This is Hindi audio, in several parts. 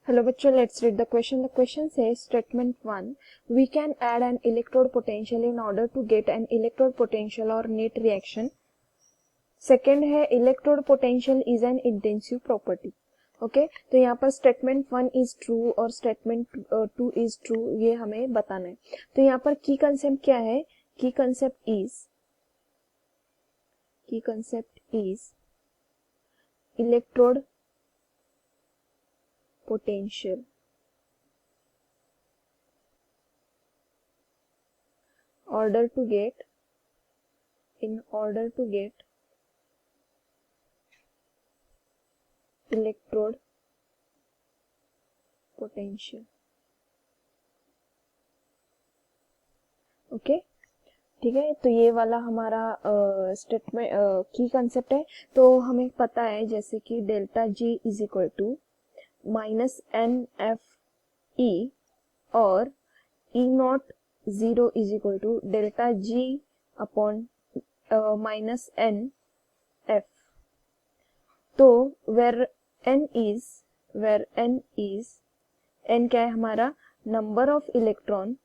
Hello bachcho, let's read the question. The question says statement 1, we can add an electrode potential in order to get an electrode potential or net reaction. Second है electrode potential is an intensive property. Okay तो यहाँ पर स्टेटमेंट 1 इज ट्रू और स्टेटमेंट 2 इज ट्रू, ये हमें बताना है. तो यहाँ पर की कंसेप्ट क्या है? की concept is electrode potential in order to get electrode potential. Okay ठीक है, तो ये वाला हमारा स्टेटमेंट की कंसेप्ट है. तो हमें पता है जैसे कि delta G is equal to minus n F E और E nought zero is equal to delta G upon minus n F. तो वेर एन क्या है हमारा? Number of electron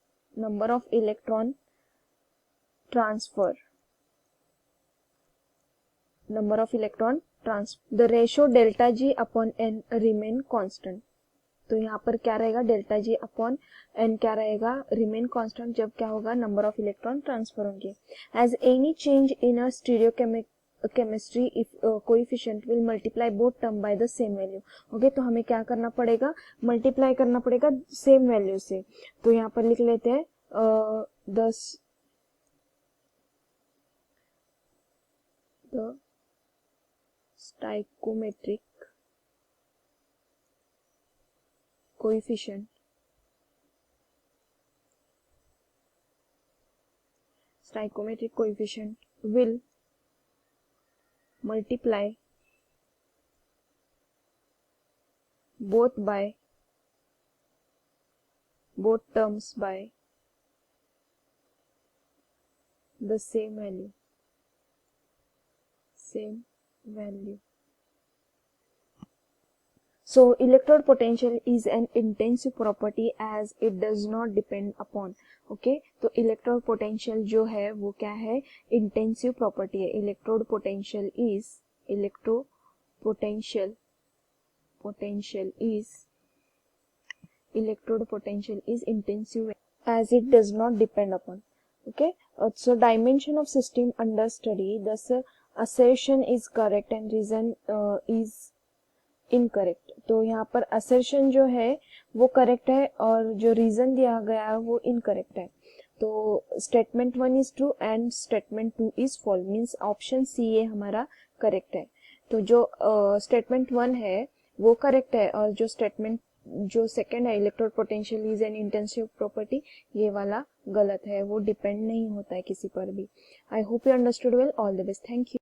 transfer. The ratio delta G upon n remain constant. तो यहाँ पर क्या रहेगा? डेल्टा जी अपॉन एन क्या रहेगा? Remain constant. जब क्या होगा? नंबर ऑफ इलेक्ट्रॉन ट्रांसफर होंगे. As any change in a stereo chemistry if coefficient will multiply both term by the same value. Okay तो हमें क्या करना पड़ेगा? मल्टीप्लाई करना पड़ेगा सेम वैल्यू से. तो यहाँ पर लिख लेते हैं the stoichiometric coefficient will multiply both terms by the same value. So electrode potential is an intensive property as it does not depend upon. Okay तो इलेक्ट्रोड पोटेंशियल जो है वो क्या है? इंटेंसिव प्रॉपर्टी है. Electrode potential is intensive as it does not depend upon. Okay, so dimension of system under study, thus assertion is correct and reason is incorrect. तो यहाँ पर असर्शन जो है वो करेक्ट है और जो रीजन दिया गया है वो इनकरेक्ट है. तो statement 1 is true and statement 2 is false, means option C ये हमारा करेक्ट है. तो जो स्टेटमेंट 1 है वो करेक्ट है और जो सेकंड है electrode potential is an intensive property, ये वाला गलत है, वो डिपेंड नहीं होता है किसी पर भी. I hope you understood well. All the best. Thank you.